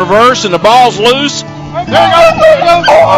Reverse and the ball's loose. There you go.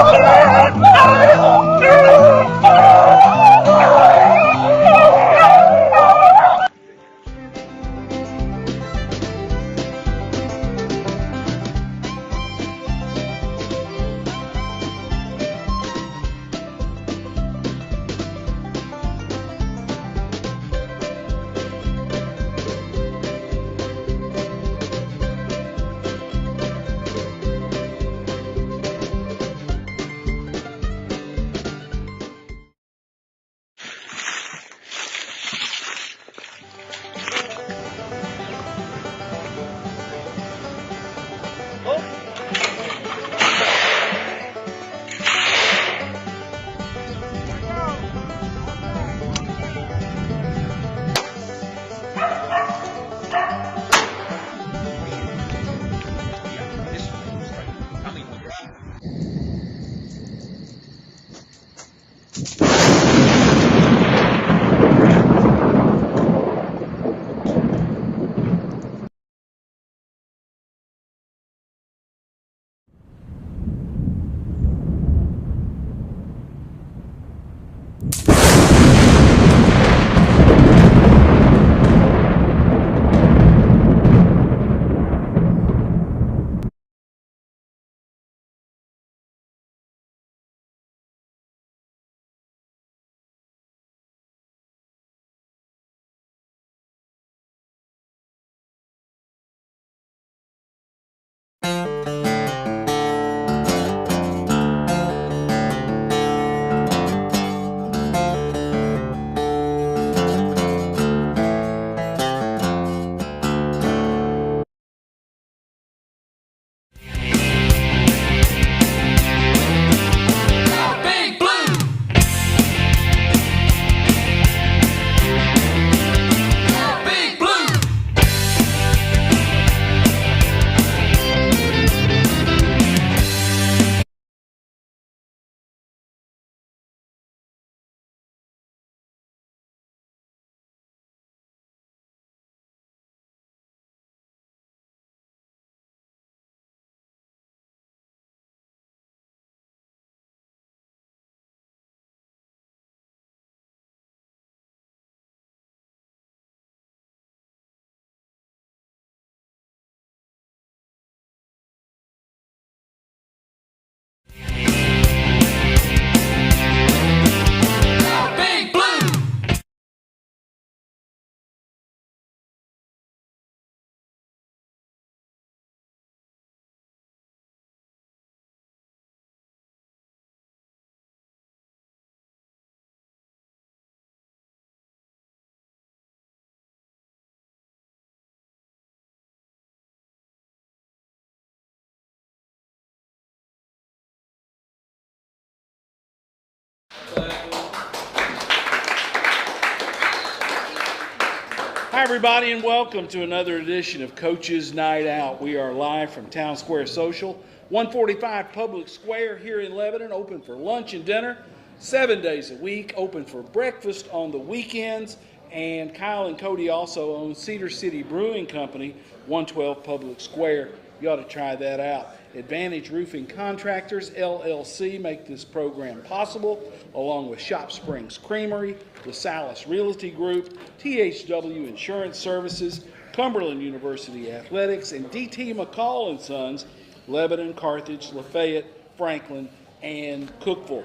Hi, everybody, and welcome to another edition of Coach's Night Out. We are live from Town Square Social, 145 Public Square here in Lebanon, open for lunch and dinner, 7 days a week, open for breakfast on the weekends. And Kyle and Cody also own Cedar City Brewing Company, 112 Public Square. You ought to try that out. Advantage Roofing Contractors, LLC, make this program possible, along with Shop Springs Creamery, LaSalle Realty Group, THW Insurance Services, Cumberland University Athletics, and DT McCall & Sons, Lebanon, Carthage, Lafayette, Franklin, and Cookeville.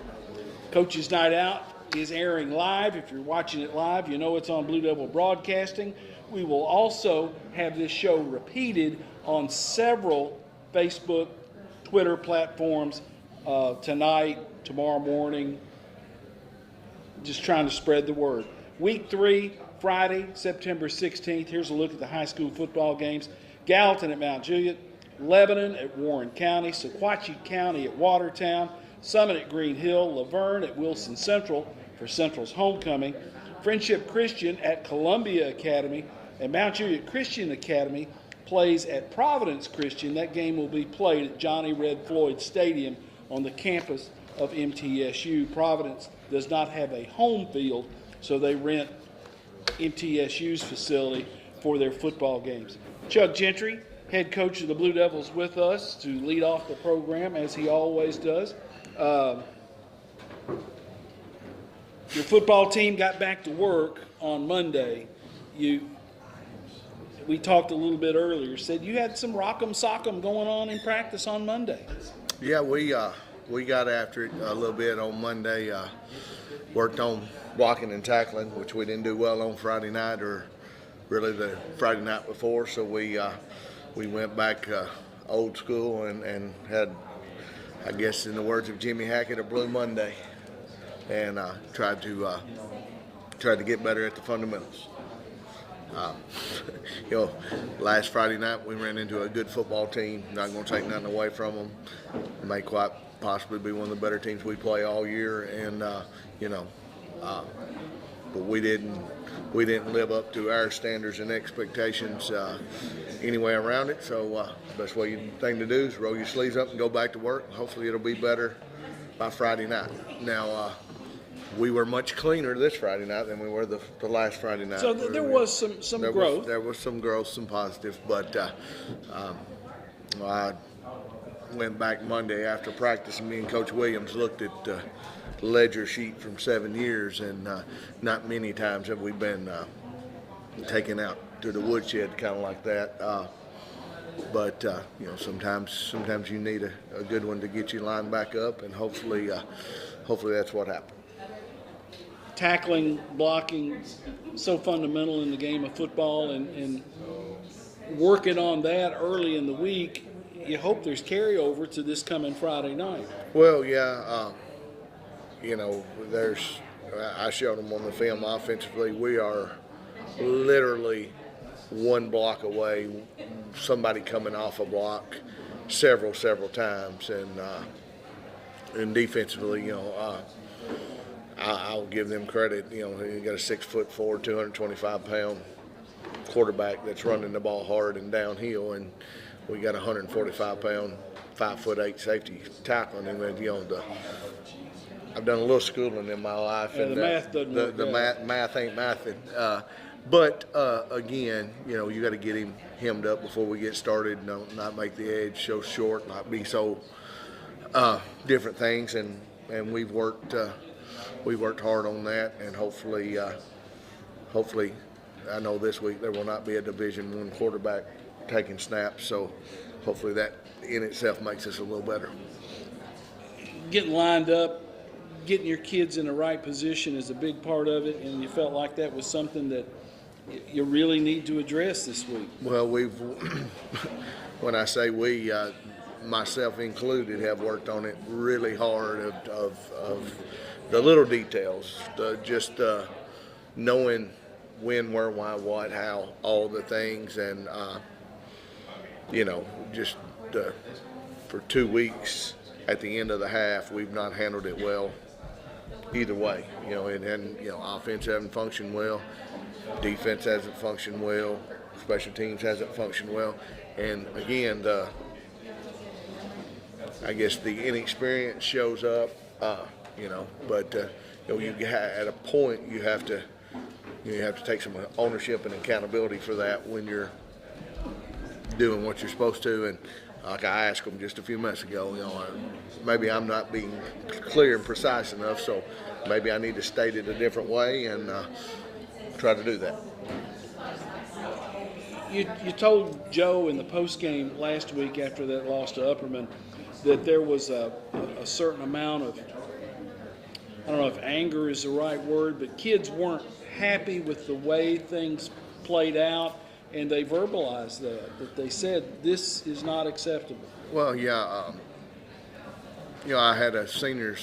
Coach's Night Out is airing live. If you're watching it live, you know it's on Blue Devil Broadcasting. We will also have this show repeated on several Facebook, Twitter platforms tonight, tomorrow morning. Just trying to spread the word. Week 3, Friday, September 16th. Here's a look at the high school football games. Gallatin at Mount Juliet, Lebanon at Warren County, Sequatchie County at Watertown, Summit at Green Hill, Laverne at Wilson Central for Central's homecoming, Friendship Christian at Columbia Academy, and Mount Juliet Christian Academy plays at Providence Christian. That game will be played at Johnny Red Floyd Stadium on the campus of MTSU. Providence does not have a home field, so they rent MTSU's facility for their football games. Chuck Gentry head coach of the Blue Devils, with us to lead off the program, as he always does. Your football team got back to work on Monday. We talked a little bit earlier, said you had some rock'em sock'em going on in practice on Monday. Yeah, we got after it a little bit on Monday. Worked on blocking and tackling, which we didn't do well on Friday night or really the Friday night before. So we went back old school and had, I guess in the words of Jimmy Hackett, a Blue Monday, and tried to get better at the fundamentals. Last Friday night we ran into a good football team. Not going to take nothing away from them. May quite possibly be one of the better teams we play all year, and but we didn't live up to our standards and expectations anyway around it. So best thing to do is roll your sleeves up and go back to work. Hopefully it'll be better by Friday night. Now. We were much cleaner this Friday night than we were the last Friday night. So there was some growth. There was some growth, some positive, but I went back Monday after practice, and me and Coach Williams looked at the ledger sheet from 7 years, and not many times have we been taken out to the woodshed kind of like that. But sometimes you need a good one to get you lined back up, and hopefully that's what happened. Tackling, blocking, so fundamental in the game of football, and working on that early in the week. You hope there's carryover to this coming Friday night. Well, yeah, I showed them on the film offensively. We are literally one block away, somebody coming off a block several times, and defensively, I'll give them credit. You got a 6'4", 225-pound quarterback that's running the ball hard and downhill, and we got a 145-pound, 5'8" safety tackling him. And I've done a little schooling in my life, and the math doesn't work. The math ain't mathing. But again, you got to get him hemmed up before we get started. Not make the edge so short, not be so different things, and we've worked. We worked hard on that, and hopefully, I know this week there will not be a Division I quarterback taking snaps, so hopefully that in itself makes us a little better. Getting lined up, getting your kids in the right position is a big part of it, and you felt like that was something that you really need to address this week. Well, when I say we, myself included, have worked on it really hard of the little details, just knowing when, where, why, what, how, all the things, and for 2 weeks at the end of the half, we've not handled it well either way. Offense hasn't functioned well, defense hasn't functioned well, special teams hasn't functioned well, and again, I guess the inexperience shows up. But at a point you have to take some ownership and accountability for that when you're doing what you're supposed to. And like I asked them just a few minutes ago, maybe I'm not being clear and precise enough, so maybe I need to state it a different way and try to do that. You told Joe in the post game last week after that loss to Upperman that there was a certain amount of, I don't know if anger is the right word, but kids weren't happy with the way things played out, and they verbalized that they said this is not acceptable. Well, yeah, I had a senior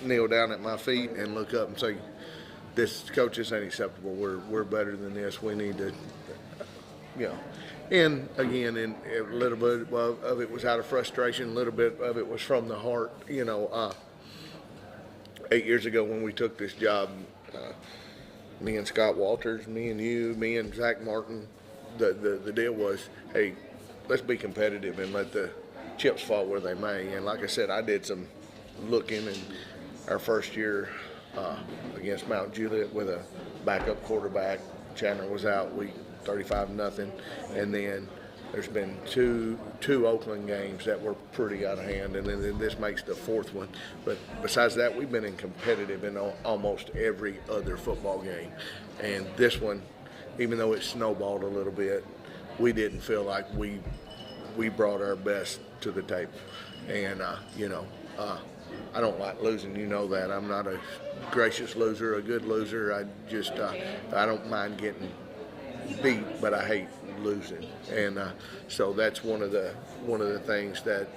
kneel down at my feet and look up and say, "This coach, this ain't acceptable. We're better than this. We need to, And again, a little bit of it was out of frustration. A little bit of it was from the heart. 8 years ago when we took this job, me and Scott Walters, me and you, me and Zach Martin, the deal was, hey, let's be competitive and let the chips fall where they may. And like I said, I did some looking in our first year against Mount Juliet with a backup quarterback. Chandler was out week 35-0, and then there's been two Oakland games that were pretty out of hand, and then this makes the fourth one. But besides that, we've been competitive in almost every other football game. And this one, even though it snowballed a little bit, we didn't feel like we brought our best to the table. And, I don't like losing. You know that. I'm not a gracious loser, a good loser. I don't mind getting beat, but I hate losing. And so that's one of the things that,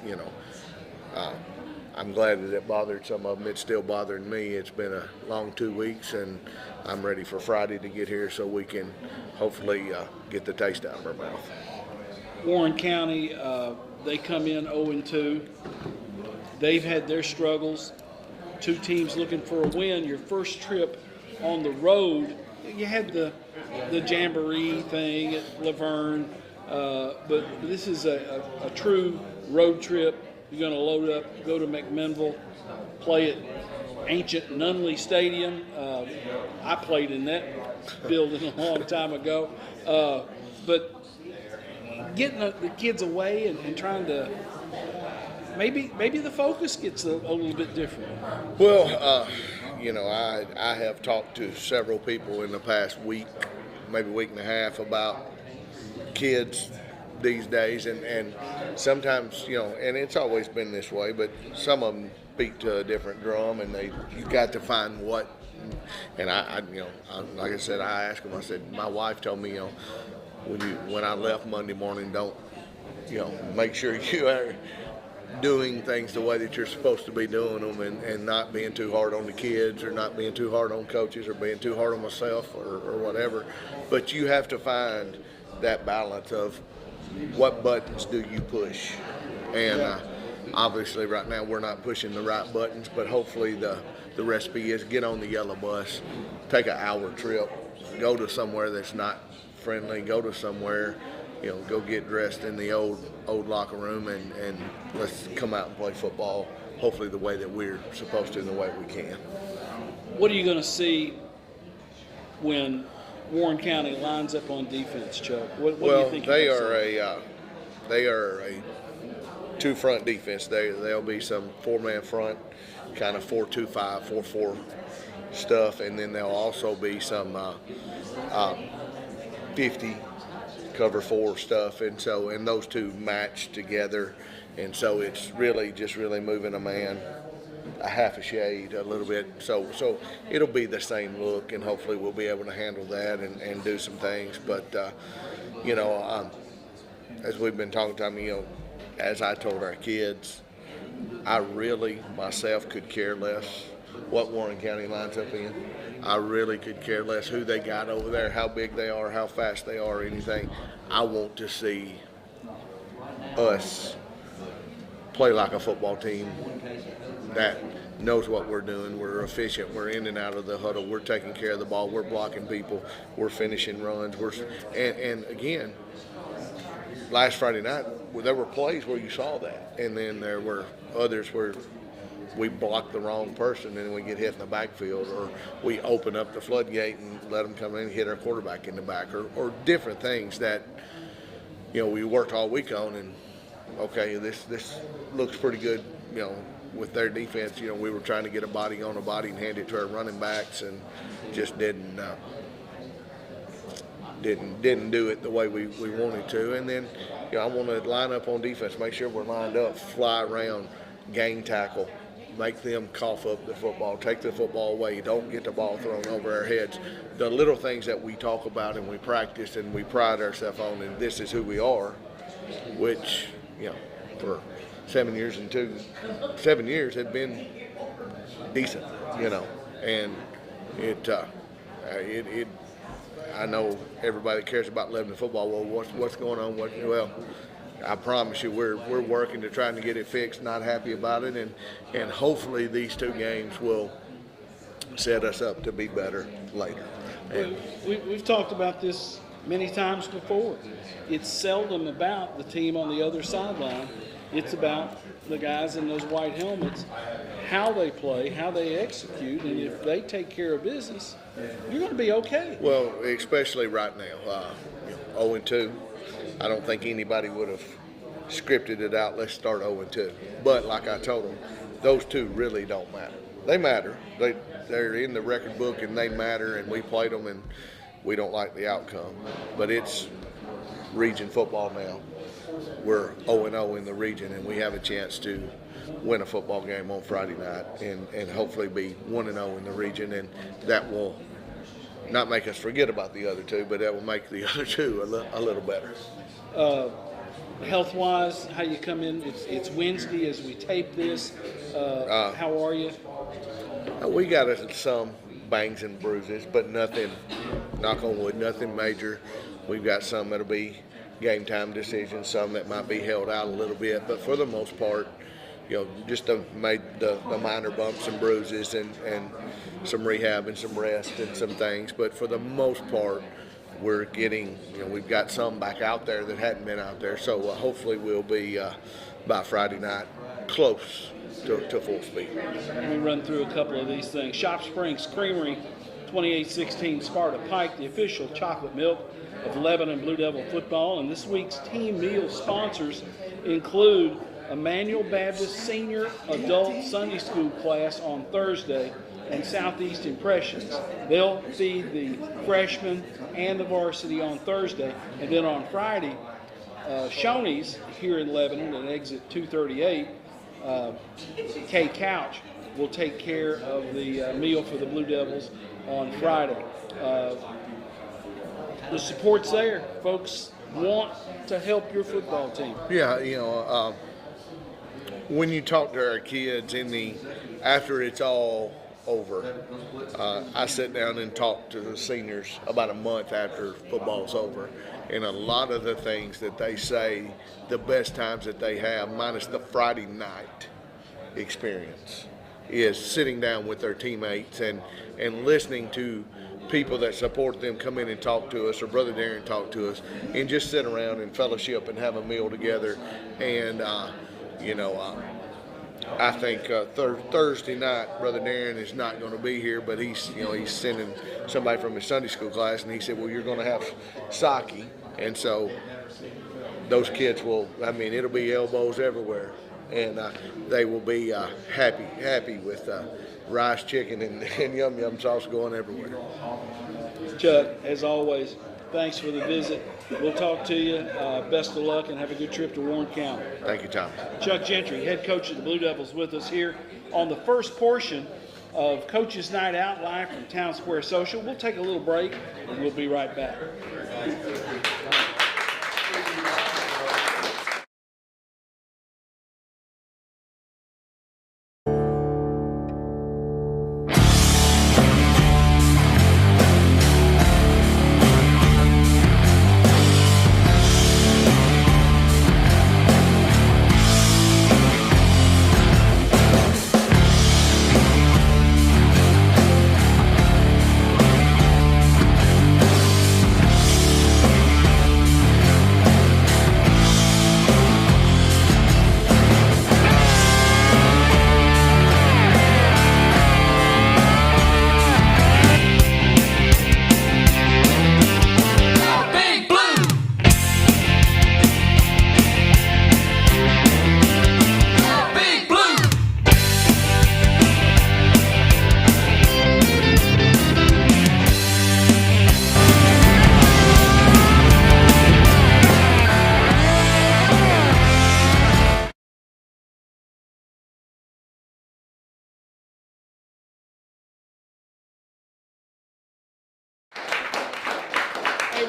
I'm glad that it bothered some of them. It's still bothering me. It's been a long 2 weeks, and I'm ready for Friday to get here so we can hopefully get the taste out of our mouth. Warren County, they come in 0-2. They've had their struggles. Two teams looking for a win. Your first trip on the road, you had the jamboree thing at Laverne, but this is a true road trip. You're going to load up, go to McMinnville, play at ancient Nunley Stadium. I played in that building a long time ago. But getting the kids away and trying to maybe the focus gets a little bit different. Well, I have talked to several people in the past week, maybe week and a half, about kids these days, and sometimes, and it's always been this way, but some of them beat to a different drum, and you got to find what. And like I said, I asked them. I said, my wife told me, when I left Monday morning, don't, make sure you are doing things the way that you're supposed to be doing them, and not being too hard on the kids, or not being too hard on coaches, or being too hard on myself, or whatever. But you have to find that balance of what buttons do you push. And obviously right now we're not pushing the right buttons, but hopefully the recipe is get on the yellow bus, take an hour trip, go to somewhere that's not friendly, go to somewhere, go get dressed in the old locker room, and let's come out and play football, hopefully the way that we're supposed to and the way we can. What are you going to see when Warren County lines up on defense, Chuck? What do you think? They are a two-front defense. There'll be some four-man front, kind of 4-2-5, 4-4 stuff, and then there'll also be some 50 cover 4 stuff, and those two match together, and so it's really moving a man a half a shade a little bit, so it'll be the same look, and hopefully we'll be able to handle that and do some things. But as we've been talking to as I told our kids, I really myself could care less what Warren County lines up in. I really could care less who they got over there, how big they are, how fast they are, or anything. I want to see us play like a football team that knows what we're doing. We're efficient. We're in and out of the huddle. We're taking care of the ball. We're blocking people. We're finishing runs. And again, last Friday night, there were plays where you saw that, and then there were others where we block the wrong person and we get hit in the backfield, or we open up the floodgate and let them come in and hit our quarterback in the back, or different things that we worked all week on. And okay, this looks pretty good, with their defense. We were trying to get a body on a body and hand it to our running backs, and just didn't do it the way we wanted to. And then I want to line up on defense, make sure we're lined up, fly around, gang tackle, make them cough up the football, take the football away, don't get the ball thrown over our heads. The little things that we talk about and we practice and we pride ourselves on, and this is who we are, which, for 7 years had been decent, and it I know everybody that cares about Lebanon football, well, what's going on? Well, I promise you, we're working to trying to get it fixed. Not happy about it, and hopefully these 2 games will set us up to be better later. And we've talked about this many times before. It's seldom about the team on the other sideline. It's about the guys in those white helmets, how they play, how they execute, and if they take care of business, you're going to be okay. Well, especially right now, 0-2. I don't think anybody would have scripted it out, let's start 0-2. But like I told them, those two really don't matter. They matter. They're in the record book and they matter, and we played them and we don't like the outcome. But it's region football now. We're 0-0 in the region, and we have a chance to win a football game on Friday night and hopefully be 1-0 in the region, and that will not make us forget about the other two, but that will make the other two a little better. Health-wise, how you come in? It's Wednesday as we tape this. How are you? We got some bangs and bruises, but nothing, knock on wood, nothing major. We've got some that'll be game time decisions, some that might be held out a little bit, but for the most part, just the minor bumps and bruises and some rehab and some rest and some things. But for the most part, we're getting, we've got some back out there that hadn't been out there. So hopefully we'll be, by Friday night, close to full speed. Let me run through a couple of these things. Shop Springs Creamery, 2816 Sparta Pike, the official chocolate milk of Lebanon Blue Devil football. And this week's team meal sponsors include Emmanuel Baptist Senior Adult Sunday School class on Thursday and Southeast Impressions. They'll feed the freshmen and the varsity on Thursday. And then on Friday, Shoney's here in Lebanon at exit 238, K Couch will take care of the meal for the Blue Devils on Friday. The support's there. Folks want to help your football team. Yeah, when you talk to our kids after it's all over, I sit down and talk to the seniors about a month after football's over, and a lot of the things that they say, the best times that they have, minus the Friday night experience, is sitting down with their teammates and listening to people that support them come in and talk to us, or Brother Darren talk to us, and just sit around and fellowship and have a meal together. And I think Thursday night, Brother Darren is not going to be here, but he's sending somebody from his Sunday school class, and he said, well, you're going to have sake. And so those kids it'll be elbows everywhere, and they will be happy with rice, chicken, and yum sauce going everywhere. Chuck, as always, thanks for the visit. We'll talk to you. Best of luck and have a good trip to Warren County. Thank you, Tom. Chuck Gentry, head coach of the Blue Devils, with us here on the first portion of Coach's Night Out, live from Town Square Social. We'll take a little break and we'll be right back.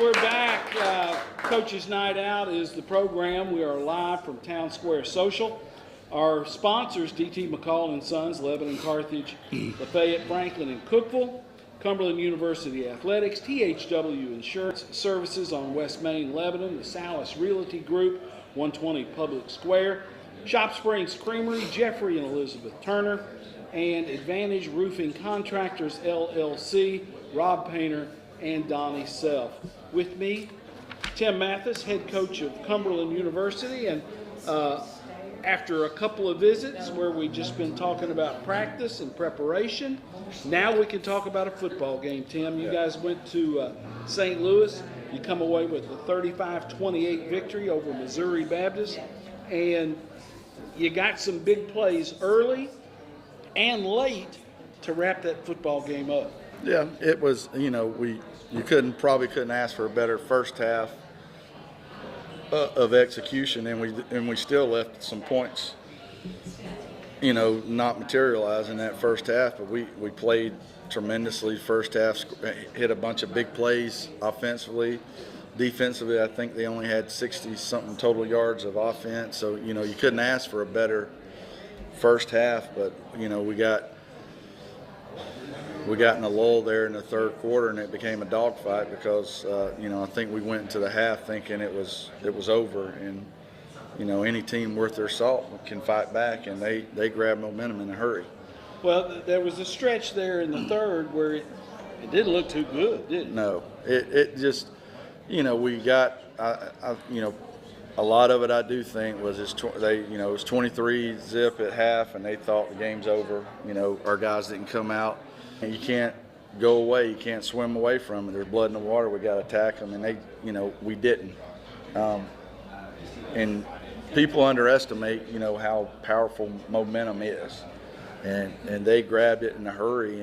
We're back. Coach's Night Out is the program. We are live from Town Square Social. Our sponsors, D.T. McCall and Sons, Lebanon, Carthage, Lafayette, Franklin, and Cookeville. Cumberland University Athletics, THW Insurance Services on West Main, Lebanon, the Salas Realty Group, 120 Public Square, Shop Springs Creamery, Jeffrey and Elizabeth Turner, and Advantage Roofing Contractors, LLC, Rob Painter, and Donnie Self. With me, Tim Mathis, head coach of Cumberland University, and after a couple of visits where we've just been talking about practice and preparation, now we can talk about a football game. Tim, you guys went to St. Louis You come away with a 35-28 victory over Missouri Baptist, and you got some big plays early and late to wrap that football game up. Yeah, it was. You probably couldn't ask for a better first half of execution, and we still left some points, not materialize in that first half. But we played tremendously first half, hit a bunch of big plays offensively. Defensively, I think they only had 60-something total yards of offense. So, you couldn't ask for a better first half. But, we got in a lull there in the third quarter, and it became a dogfight because, I think we went into the half thinking it was over. And, any team worth their salt can fight back, and they grab momentum in a hurry. Well, there was a stretch there in the third where it didn't look too good, did it? No, it just, we got, a lot of it I do think was it was 23 zip at half, and they thought the game's over. Our guys didn't come out. You can't go away. You can't swim away from it. There's blood in the water. We got to attack them, and we didn't. And people underestimate, how powerful momentum is, and they grabbed it in a hurry.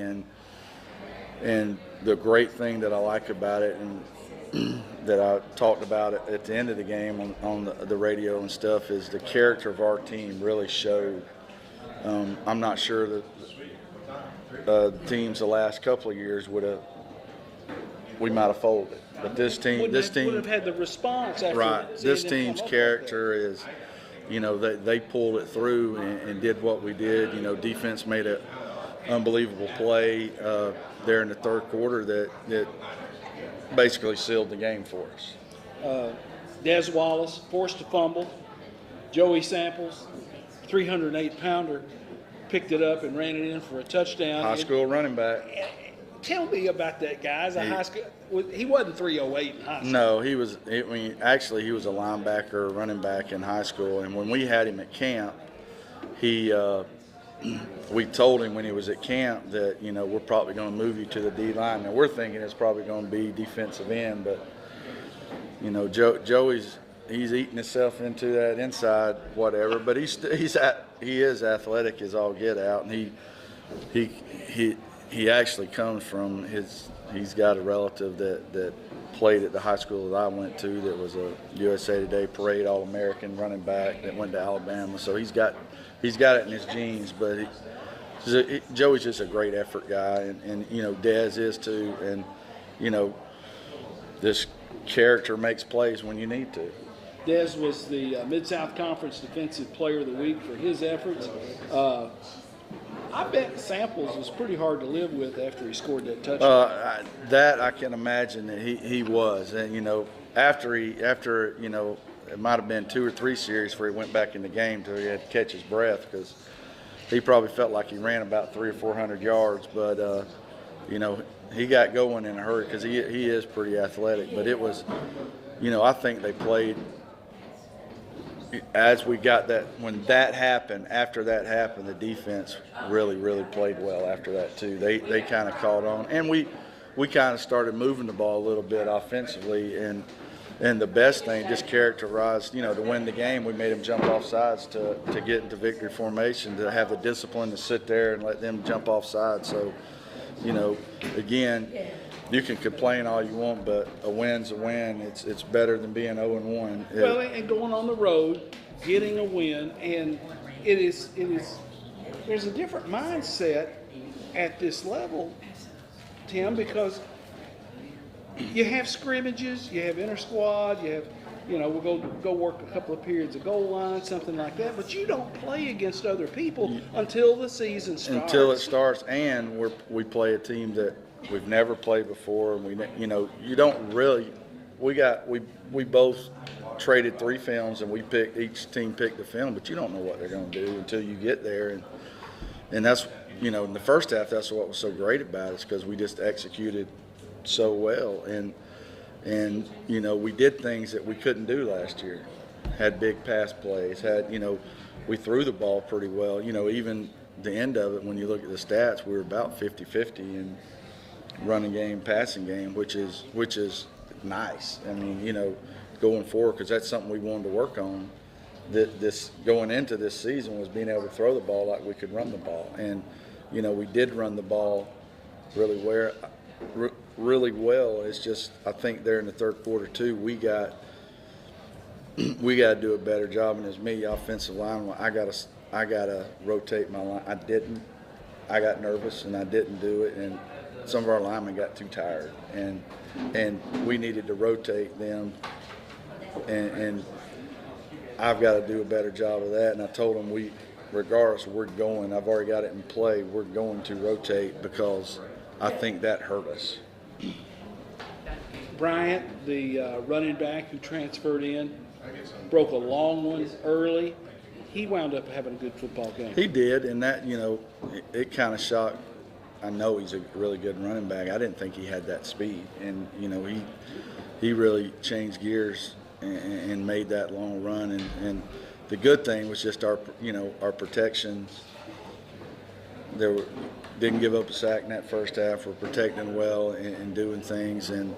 And the great thing that I like about it, and that I talked about it at the end of the game on the radio and stuff, is the character of our team really showed. I'm not sure that teams the last couple of years we might have folded, but this team would have had the response after. Right. This team's character is, they pulled it through and did what we did. Defense made an unbelievable play there in the third quarter that basically sealed the game for us. Des Wallace forced to fumble. Joey Samples, 308-pounder, picked it up and ran it in for a touchdown. High school running back. Tell me about that guy. As a high school, he wasn't 308 in high school. No, he was. Actually, he was a linebacker, running back in high school. And when we had him at camp, we told him when he was at camp that we're probably going to move you to the D line. Now we're thinking it's probably going to be defensive end, but Joey's eating himself into that inside whatever. But he is athletic as all get out, and he actually comes from he's got a relative that played at the high school that I went to that was a USA Today parade All-American running back that went to Alabama. So he's got it in his genes, but Joey's just a great effort guy, and Dez is too, and this character makes plays when you need to. Dez was the Mid-South Conference Defensive Player of the Week for his efforts. I bet Samples was pretty hard to live with after he scored that touchdown. That I can imagine that he was, and after it might have been 2 or 3 series where he went back in the game till he had to catch his breath, because he probably felt like he ran about 300 or 400 yards, but he got going in a hurry because he is pretty athletic. But it was, I think they played. As we got that, when that happened, after that happened, the defense really, really played well after that too. They kind of caught on, and we kind of started moving the ball a little bit offensively, and the best thing, just characterized, to win the game, we made them jump off sides to get into victory formation, to have the discipline to sit there and let them jump off sides. So, again, you can complain all you want, but a win's a win. It's better than being 0-1. Well, and going on the road, getting a win, and it is. There's a different mindset at this level, Tim, because you have scrimmages, you have inter squad, you have, we'll go work a couple of periods of goal line, something like that. But you don't play against other people until the season starts. Until it starts, and we play a team that we've never played before, and you don't really. We both traded 3 films, and each team picked a film, but you don't know what they're going to do until you get there, and that's in the first half, that's what was so great about it, is because we just executed so well, and we did things that we couldn't do last year. Had big pass plays, we threw the ball pretty well. Even the end of it, when you look at the stats, we were about 50-50 in running game, passing game, which is nice. I mean, you know, going forward, because that's something we wanted to work on. This going into this season was being able to throw the ball like we could run the ball, and you know, we did run the ball really well. It's just, I think there in the third quarter too, we got to do a better job. And as me, offensive line, I gotta rotate my line. I didn't. I got nervous and I didn't do it, and some of our linemen got too tired, and we needed to rotate them, and I've got to do a better job of that. And I told them, regardless, I've already got it in play. We're going to rotate because I think that hurt us. Bryant, the running back who transferred in, broke a long one early. He wound up having a good football game. He did, and that, you know, it kind of shocked. I know he's a really good running back. I didn't think he had that speed, and you know, he really changed gears and made that long run. And the good thing was just our protection. Didn't give up a sack in that first half. We're protecting well and doing things, and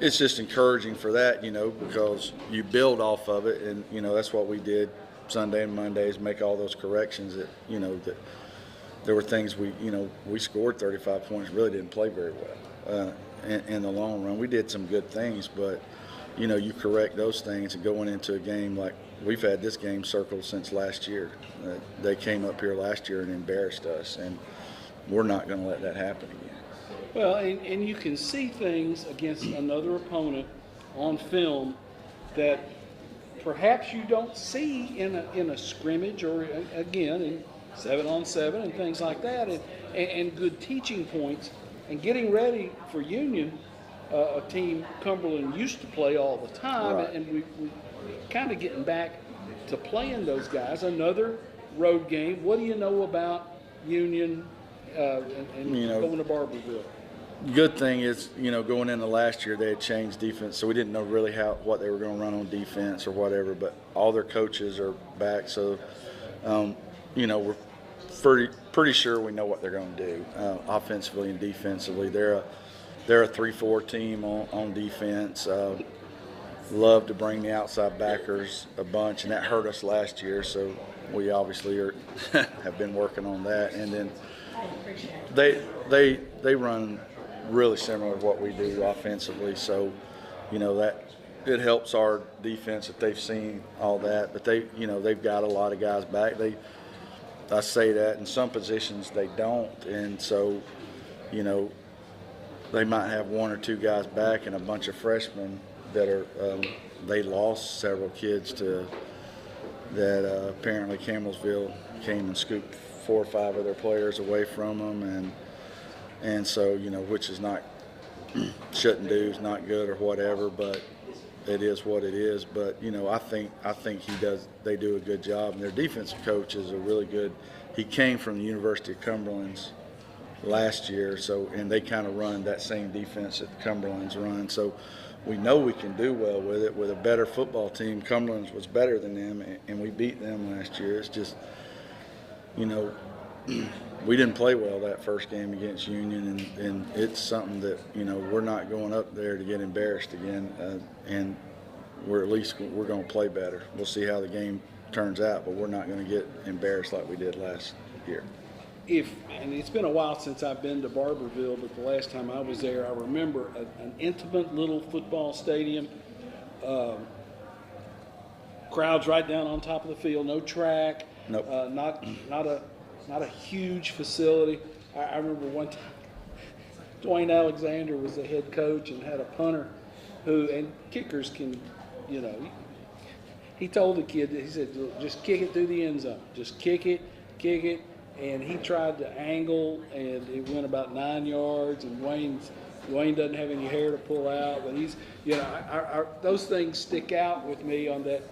it's just encouraging for that, you know, because you build off of it, and you know, that's what we did Sunday and Mondays, make all those corrections. That, you know, that there were things we scored 35 points, really didn't play very well in the long run. We did some good things, but you know, you correct those things, and going into a game like we've had this game circled since last year. They came up here last year and embarrassed us, and we're not going to let that happen again. Well, and you can see things against another opponent on film that perhaps you don't see in a scrimmage, or again in 7-on-7 and things like that, and good teaching points, and getting ready for Union, a team Cumberland used to play all the time, Right. and we kind of getting back to playing those guys. Another road game. What do you know about Union and You know, going to Barberville? Good thing is, you know, going into last year they had changed defense, so we didn't know really what they were going to run on defense or whatever. But all their coaches are back, so you know, we're pretty sure we know what they're going to do offensively and defensively. They're a 3-4 team on defense. Love to bring the outside backers a bunch, and that hurt us last year. So we obviously have been working on that. And then they run really similar to what we do offensively. So, you know, that it helps our defense that they've seen all that. But they've got a lot of guys back. I say that in some positions they don't, and so, you know, they might have one or two guys back and a bunch of freshmen that are they lost several kids that apparently Campbellsville came and scooped 4 or 5 of their players away from them, and so, you know, which is not shouldn't do, is not good or whatever, but it is what it is. But you know, I think they do a good job, and their defensive coach is a really good. He came from the University of Cumberland's last year, so, and they kind of run that same defense that the Cumberland's run. So we know we can do well with it. With a better football team, Cumberland's was better than them, and we beat them last year. It's just, you know, we didn't play well that first game against Union, and it's something that, you know, we're not going up there to get embarrassed again, and we're going to play better. We'll see how the game turns out, but we're not going to get embarrassed like we did last year. And it's been a while since I've been to Barberville, but the last time I was there, I remember an intimate little football stadium, crowds right down on top of the field, no track, Nope. not a huge facility. I remember one time Dwayne Alexander was the head coach and had a punter and kickers can, you know, he told the kid, he said, just kick it through the end zone, just kick it. And he tried to angle, and it went about 9 yards. And Dwayne doesn't have any hair to pull out, but he's, you know, those things stick out with me on that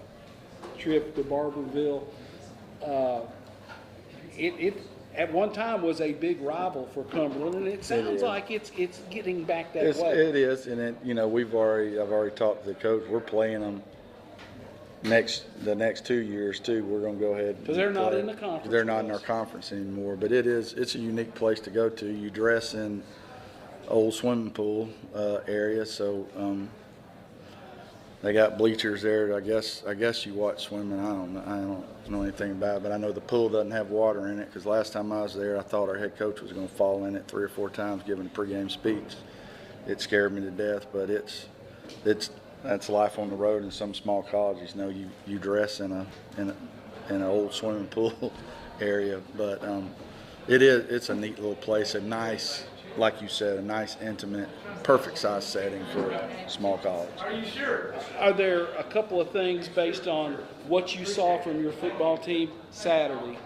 trip to Barberville. It at one time was a big rival for Cumberland, and it sounds like it's getting back that way. It is, and you know, I've already talked to the coach. We're playing them the next 2 years too. We're going to go ahead Because they're not in the conference. They're not in our conference anymore. But it's a unique place to go to. You dress in old swimming pool area. So they got bleachers there. I guess you watch swimming. I don't know anything about it, but I know the pool doesn't have water in it because last time I was there, I thought our head coach was going to fall in it 3 or 4 times giving a pregame speech. It scared me to death, but that's life on the road in some small colleges. You know, you dress in an old swimming pool area, but it's a neat little place, a nice, like you said, a nice, intimate, perfect size setting for a small college. Are you sure? Are there a couple of things based on what you saw from your football team Saturday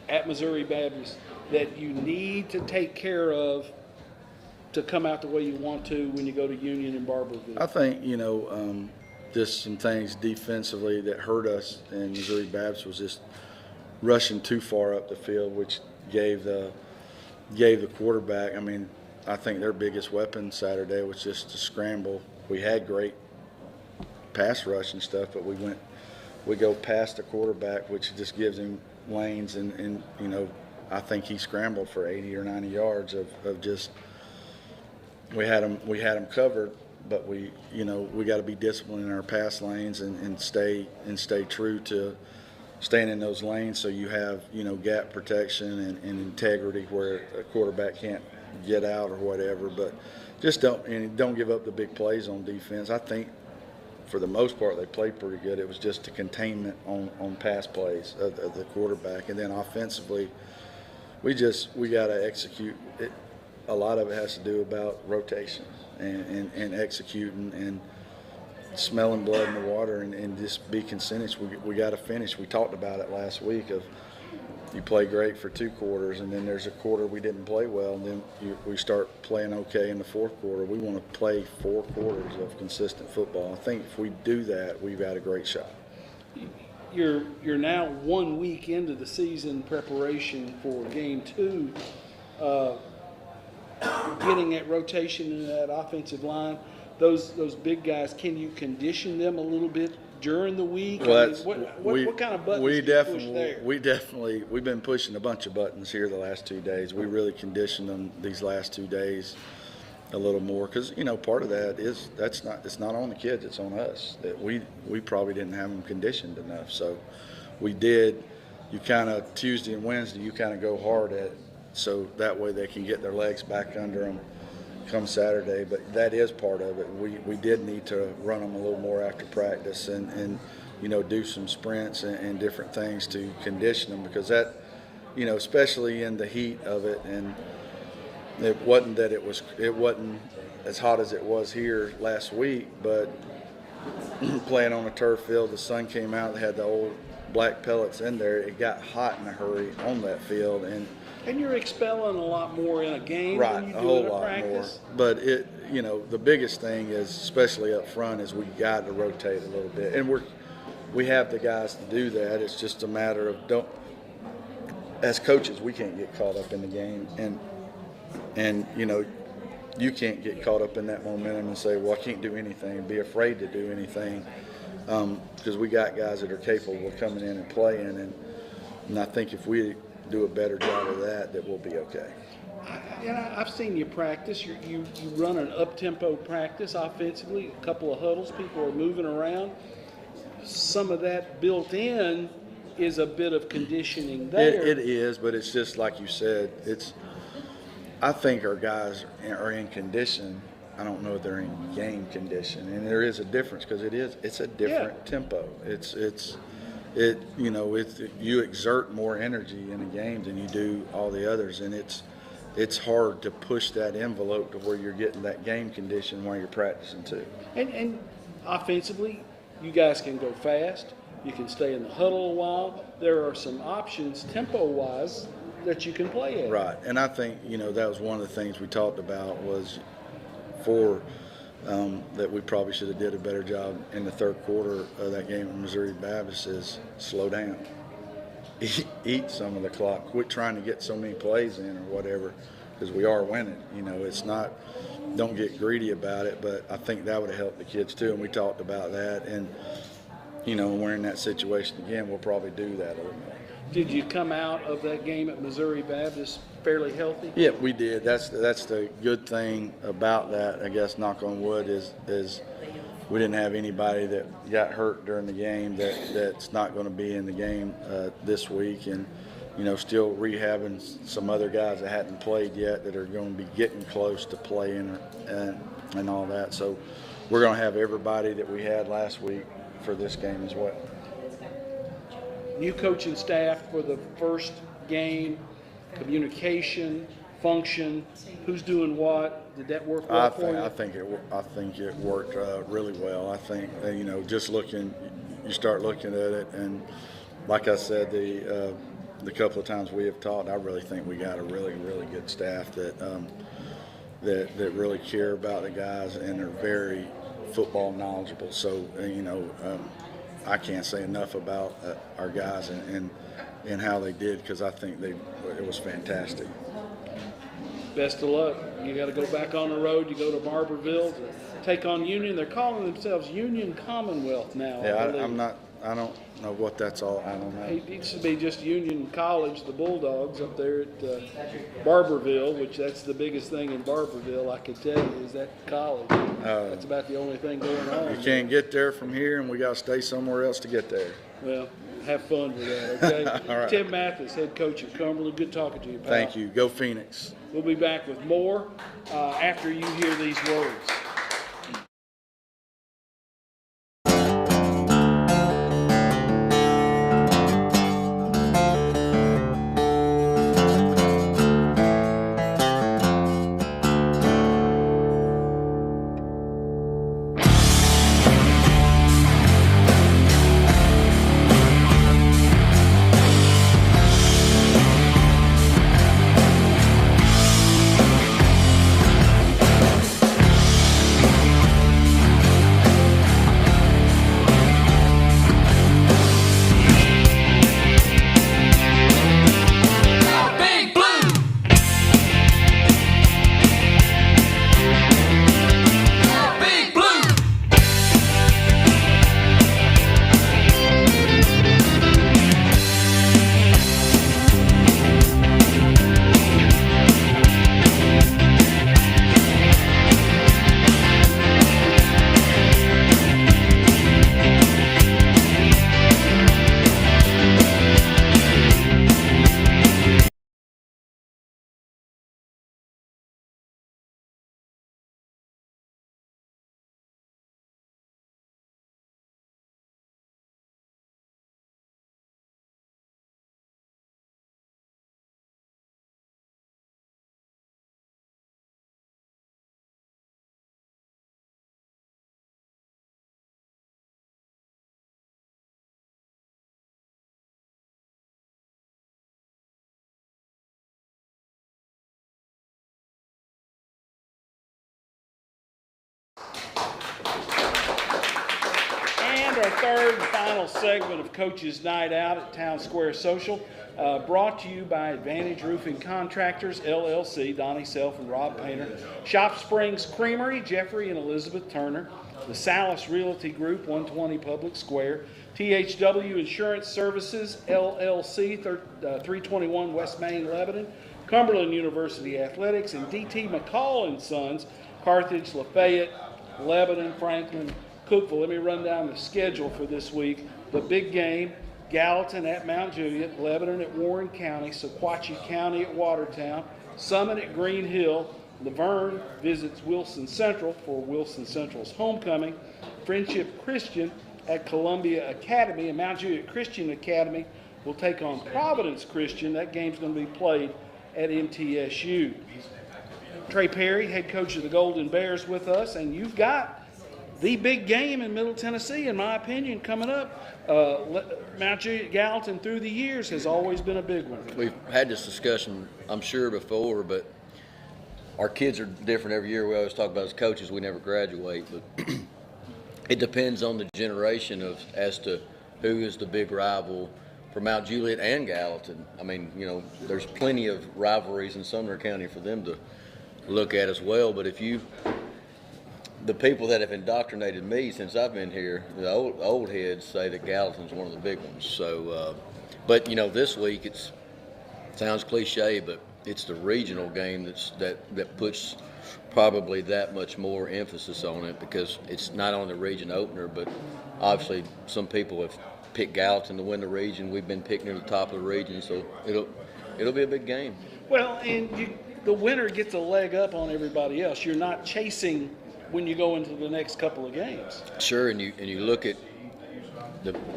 at Missouri Baptist that you need to take care of to come out the way you want to when you go to Union and Barberville? I think, just some things defensively that hurt us in Missouri Baptist was just rushing too far up the field, which gave the quarterback, I think their biggest weapon Saturday was just to scramble. We had great pass rush and stuff, but we go past the quarterback, which just gives him lanes, and I think he scrambled for 80 or 90 yards of just we had him covered, but we got to be disciplined in our pass lanes and stay true to staying in those lanes, so you have gap protection and integrity where a quarterback can't get out or whatever. But just don't give up the big plays on defense. I think for the most part they played pretty good. It was just the containment on pass plays of the quarterback, and then offensively we got to execute it. A lot of it has to do about rotation and executing and smelling blood in the water and just be consistent. We got to finish. We talked about it last week of you play great for 2 quarters, and then there's a quarter we didn't play well, and then we start playing okay in the 4th quarter. We want to play 4 quarters of consistent football. I think if we do that, we've got a great shot. You're now 1 week into the season preparation for game 2. Getting at rotation in that offensive line, those big guys, can you condition them a little bit during the week? Well, what kind of buttons do you push there? We've been pushing a bunch of buttons here the last 2 days. We really conditioned them these last 2 days a little more because part of that is it's not on the kids, it's on us. That we probably didn't have them conditioned enough. So we did. You kind of Tuesday and Wednesday you kind of go hard at, so that way they can get their legs back under them come Saturday. But that is part of it. We did need to run them a little more after practice and do some sprints and different things to condition them, because that especially in the heat of it, and it wasn't as hot as it was here last week, but playing on a turf field, the sun came out, they had the old black pellets in there, it got hot in a hurry on that field, and you're expelling a lot more in a game right, than you a do whole in a lot practice. more. But the biggest thing is, especially up front, is we got to rotate a little bit, and we have the guys to do that. It's just a matter of as coaches, we can't get caught up in the game, and you can't get caught up in that momentum and say, well, I can't do anything, be afraid to do anything, because we got guys that are capable of coming in and playing, and I think if we do a better job of that we'll be okay. I've seen you practice. You run an up-tempo practice offensively, a couple of huddles, people are moving around. Some of that built in is a bit of conditioning there. It is, but it's just like you said, I think our guys are in condition. I don't know if they're in game condition, and there is a difference because it's a different tempo. You exert more energy in a game than you do all the others, and it's hard to push that envelope to where you're getting that game condition while you're practicing too. And offensively, you guys can go fast. You can stay in the huddle a while. There are some options tempo-wise that you can play at. Right, and I think that was one of the things we talked about was that we probably should have did a better job in the 3rd quarter of that game at Missouri Baptist is slow down. Eat some of the clock. Quit trying to get so many plays in or whatever, because we are winning. It's not, don't get greedy about it, but I think that would have helped the kids too, and we talked about that. And, when we're in that situation again, we'll probably do that a little more. Did you come out of that game at Missouri Baptist fairly healthy? Yeah, we did. That's the good thing about that, I guess, knock on wood, is we didn't have anybody that got hurt during the game that's not going to be in the game this week, and still rehabbing some other guys that hadn't played yet that are going to be getting close to playing and all that. So we're going to have everybody that we had last week for this game as well. New coaching staff for the first game, communication, function, who's doing what? Did that work well for you? I think it worked really well. I think just looking, you start looking at it, and like I said, the couple of times we have talked, I really think we got a really, really good staff that really care about the guys and are very football knowledgeable. So I can't say enough about our guys and how they did, because I think it was fantastic. Best of luck. You got to go back on the road. You go to Barberville to take on Union. They're calling themselves Union Commonwealth now. Yeah, I don't know what that's all. I don't know. It used to be just Union College, the Bulldogs up there at Barberville, which that's the biggest thing in Barberville, I could tell you, is that college. That's about the only thing going on. You can't get there from here, and we got to stay somewhere else to get there. Well, have fun with that, okay? All right. Tim Mathis, head coach at Cumberland. Good talking to you, pal. Thank you. Go Phoenix. We'll be back with more after you hear these words. And our third and final segment of Coach's Night Out at Town Square Social, brought to you by Advantage Roofing Contractors, LLC, Donnie Self and Rob Painter, Shop Springs Creamery, Jeffrey and Elizabeth Turner, the Salas Realty Group, 120 Public Square, THW Insurance Services, LLC, 321 West Main, Lebanon, Cumberland University Athletics, and D.T. McCall and Sons, Carthage, Lafayette, Lebanon, Franklin, Cookville. Let me run down the schedule for this week. The big game, Gallatin at Mount Juliet, Lebanon at Warren County, Sequatchie County at Watertown, Summit at Green Hill, Laverne visits Wilson Central for Wilson Central's homecoming, Friendship Christian at Columbia Academy, and Mount Juliet Christian Academy will take on Providence Christian. That game's going to be played at MTSU. Trey Perry, head coach of the Golden Bears, with us, and you've got the big game in Middle Tennessee, in my opinion, coming up. Mount Juliet Gallatin through the years has always been a big one. We've had this discussion, I'm sure, before, but our kids are different every year. We always talk about as coaches, we never graduate, but it depends on the generation as to who is the big rival for Mount Juliet and Gallatin. I mean, there's plenty of rivalries in Sumner County for them to look at as well, but the people that have indoctrinated me since I've been here, the old heads say that Gallatin's one of the big ones. So But this week sounds cliche, but it's the regional game that puts probably that much more emphasis on it, because it's not only the region opener, but obviously some people have picked Gallatin to win the region. We've been picking near the top of the region, so it'll be a big game. Well, and the winner gets a leg up on everybody else. You're not chasing when you go into the next couple of games. Sure, and you look at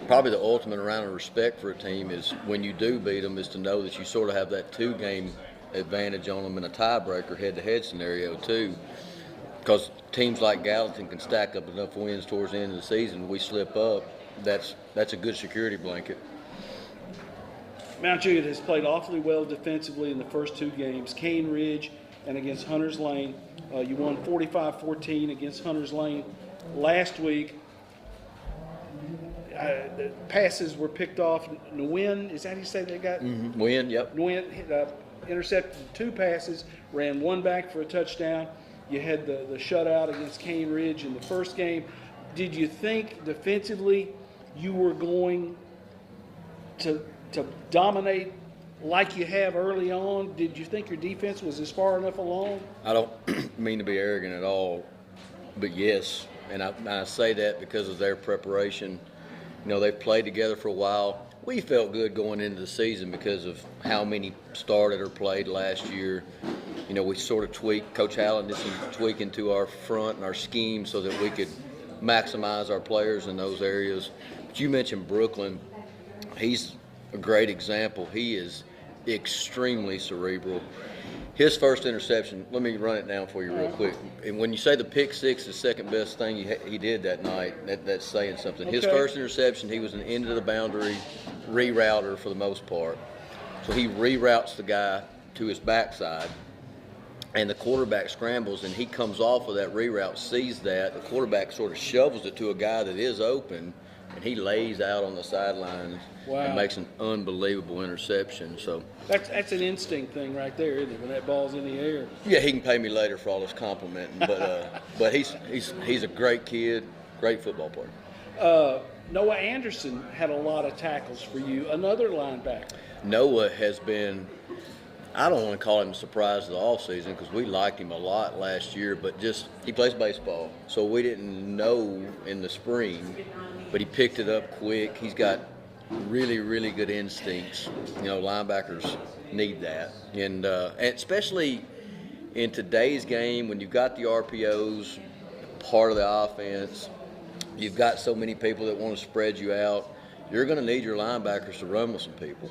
probably the ultimate round of respect for a team is when you do beat them, is to know that you sort of have that 2-game advantage on them in a tiebreaker head-to-head scenario too. Because teams like Gallatin can stack up enough wins towards the end of the season. We slip up, that's a good security blanket. Mount Juliet has played awfully well defensively in the first 2 games, Cane Ridge and against Hunters Lane. You won 45-14 against Hunters Lane last week. The passes were picked off. Nguyen, is that how you say they got? Mm-hmm. Win, yep. Nguyen intercepted 2 passes, ran 1 back for a touchdown. You had the shutout against Cane Ridge in the first game. Did you think defensively you were going to dominate like you have early on? Did you think your defense was as far enough along? I don't mean to be arrogant at all, but yes, and I say that because of their preparation. They've played together for a while. We felt good going into the season because of how many started or played last year. We sort of tweaked. Coach Allen did some tweaking to our front and our scheme so that we could maximize our players in those areas. But you mentioned Brooklyn. He's a great example. He is extremely cerebral. His first interception, let me run it down for you real quick. And when you say the pick six is the second best thing he did that night, that's saying something. Okay. His first interception, he was an end of the boundary rerouter for the most part. So he reroutes the guy to his backside, and the quarterback scrambles, and he comes off of that reroute, sees that. The quarterback sort of shovels it to a guy that is open, and he lays out on the sidelines. Wow. And makes an unbelievable interception. So That's an instinct thing right there, isn't it? When that ball's in the air. yeah, he can pay me later for all this complimenting, but he's a great kid, great football player. Noah Anderson had a lot of tackles for you, another linebacker. Noah has been, I don't want to call him a surprise of the offseason because we liked him a lot last year, but just he plays baseball, so we didn't know in the spring, but he picked it up quick. He's got really, really good instincts. Linebackers need that, and especially in today's game when you've got the RPOs, part of the offense, you've got so many people that want to spread you out. You're going to need your linebackers to run with some people.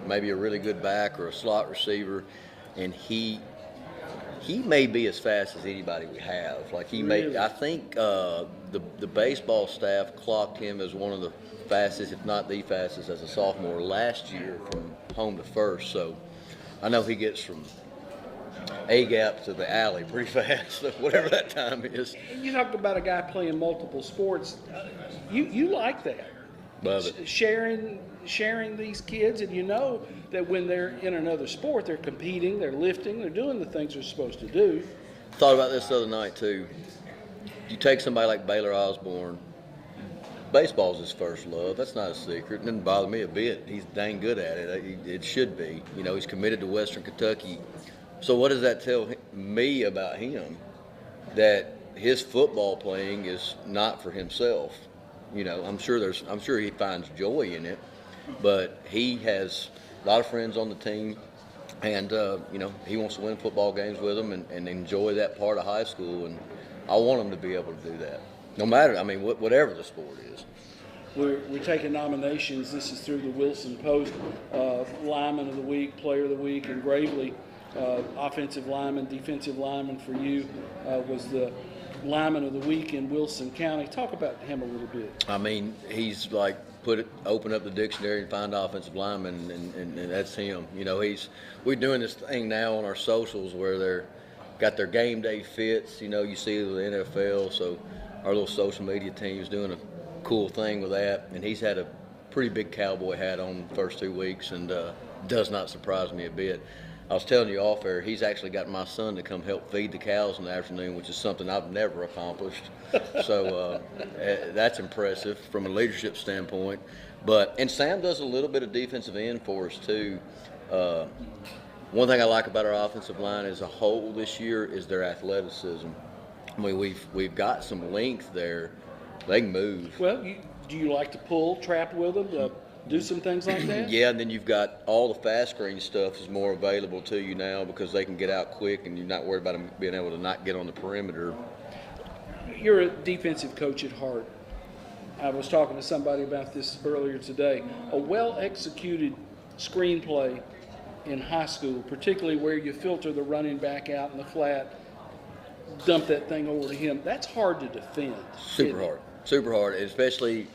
Maybe a really good back or a slot receiver, and he may be as fast as anybody we have. Like Really? I think the baseball staff clocked him as one of the fastest, if not the fastest, as a sophomore last year from home to first. So I know he gets from A-gap to the alley pretty fast, whatever that time is. You talk about a guy playing multiple sports. You like that. Love it. Sharing these kids, and you know that when they're in another sport, they're competing, they're lifting, they're doing the things they're supposed to do. Thought about this the other night too. You take somebody like Baylor Osborne. Baseball's his first love. That's not a secret. It doesn't bother me a bit. He's dang good at it. It should be. He's committed to Western Kentucky. So what does that tell me about him? That his football playing is not for himself. I'm sure he finds joy in it, but he has a lot of friends on the team, and he wants to win football games with them and enjoy that part of high school, and I want him to be able to do that. No matter, whatever the sport is. We're taking nominations. This is through the Wilson Post. Lineman of the Week, Player of the Week, and Gravely, offensive lineman, defensive lineman for you, was the Lineman of the Week in Wilson County. Talk about him a little bit. He's like open up the dictionary and find offensive lineman, and that's him. We're doing this thing now on our socials where they're got their game day fits. You see it with the NFL, so our little social media team's doing a cool thing with that, and he's had a pretty big cowboy hat on the first 2 weeks, and does not surprise me a bit. I was telling you off air, he's actually got my son to come help feed the cows in the afternoon, which is something I've never accomplished. So that's impressive from a leadership standpoint. And Sam does a little bit of defensive end for us too. One thing I like about our offensive line as a whole this year is their athleticism. I mean, we've got some length there. They can move. Well, do you like to pull, trap with them, do some things like that? Yeah, and then you've got all the fast screen stuff is more available to you now because they can get out quick and you're not worried about them being able to not get on the perimeter. You're a defensive coach at heart. I was talking to somebody about this earlier today. A well-executed screenplay in high school, particularly where you filter the running back out in the flat, dump that thing over to him, that's hard to defend. Super hard, especially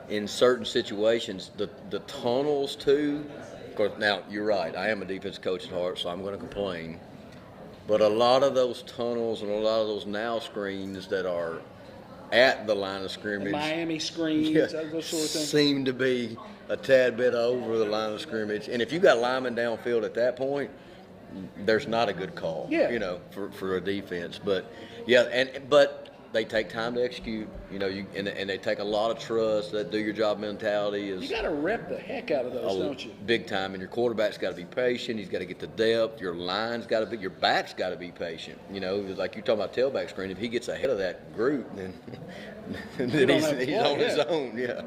in certain situations. The tunnels too. Of course, now you're right. I am a defensive coach at heart, so I'm going to complain. But a lot of those tunnels and a lot of those now screens that are at the line of scrimmage, The Miami screens, those sort of things, seem to be a tad bit over the line of scrimmage. And if you got linemen downfield at that point, there's not a good call. Yeah. You know, for a defense. But yeah, but they take time to execute. You know, and they take a lot of trust. That do your job mentality is. You got to rep the heck out of those, don't you? Big time. And your quarterback's got to be patient. He's got to get the depth. Your line's got to be. Your back's got to be patient. You know, like you're talking about tailback screen. If he gets ahead of that group, then he's on his own. Yeah.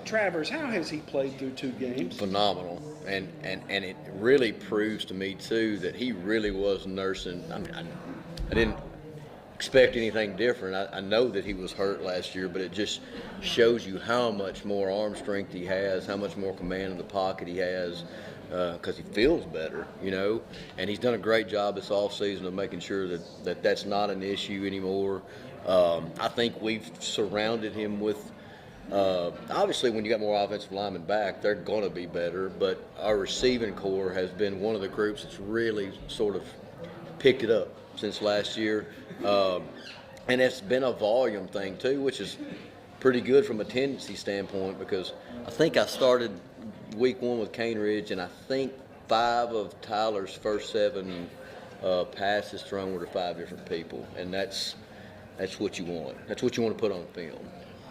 Travers, how has he played through 2 games? Phenomenal, and it really proves to me too that he really was nursing. I mean, I didn't expect anything different. I know that he was hurt last year, but it just shows you how much more arm strength he has, how much more command in the pocket he has, because he feels better, you know. And he's done a great job this offseason of making sure that that's not an issue anymore. I think we've surrounded him with. Obviously, when you got more offensive linemen back, they're going to be better. But our receiving core has been one of the groups that's really sort of picked it up since last year. And it's been a volume thing, too, which is pretty good from a tendency standpoint because I think I started week 1 with Cane Ridge, and I think 5 of Tyler's first 7 passes thrown were to 5 different people. And that's what you want. That's what you want to put on film.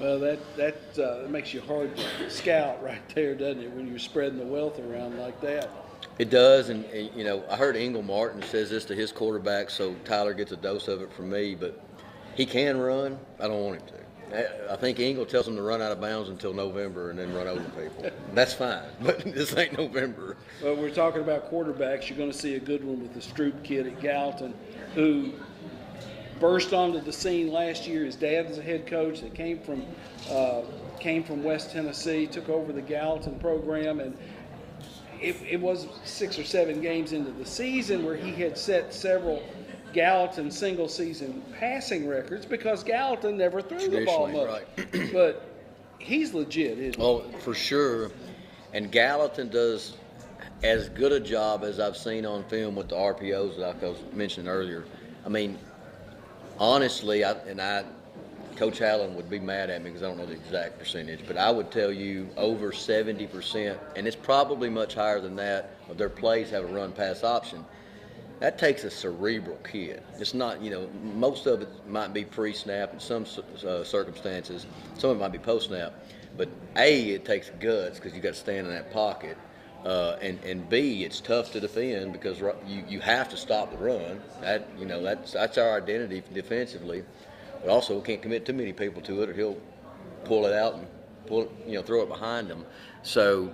Well, that makes you hard to scout right there, doesn't it, when you're spreading the wealth around like that? It does, and you know, I heard Engel Martin says this to his quarterback, so Tyler gets a dose of it from me, but he can run. I don't want him to. I think Engel tells him to run out of bounds until November and then run over people. That's fine, but this ain't November. Well, we're talking about quarterbacks. You're going to see a good one with the Stroop kid at Gallatin, who burst onto the scene last year. His dad was a head coach that came from West Tennessee, took over the Gallatin program, and it was 6 or 7 games into the season where he had set several Gallatin single-season passing records because Gallatin never threw the ball much. Right. But he's legit, isn't he? Oh, for sure. And Gallatin does as good a job as I've seen on film with the RPOs that I was mentioning earlier. I mean, honestly, Coach Allen would be mad at me because I don't know the exact percentage, but I would tell you over 70%, and it's probably much higher than that, of their plays have a run-pass option. That takes a cerebral kid. It's not, you know, most of it might be pre-snap in some circumstances. Some of it might be post-snap. But A, it takes guts because you got to stand in that pocket. And B, it's tough to defend because you have to stop the run. That's our identity defensively. But also, we can't commit too many people to it, or he'll pull it out and throw it behind him. So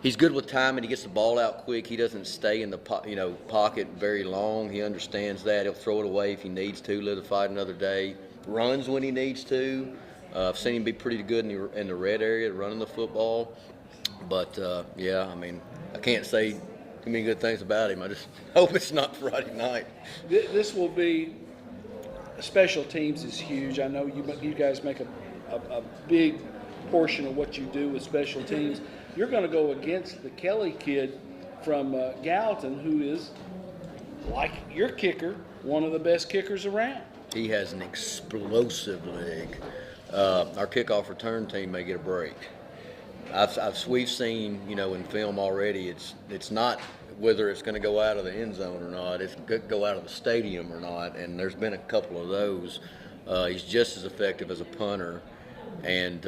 he's good with timing. He gets the ball out quick. He doesn't stay in the pocket very long. He understands that. He'll throw it away if he needs to, let it fight another day. Runs when he needs to. I've seen him be pretty good in the red area running the football. But, I mean, I can't say too many good things about him. I just hope it's not Friday night. This will be – special teams is huge. I know you guys make a big portion of what you do with special teams. You're going to go against the Kelly kid from Gallatin, who is, like your kicker, one of the best kickers around. He has an explosive leg. Our kickoff return team may get a break. We've seen, in film already, it's not whether it's going to go out of the end zone or not, it's going to go out of the stadium or not. And there's been a couple of those. He's just as effective as a punter. And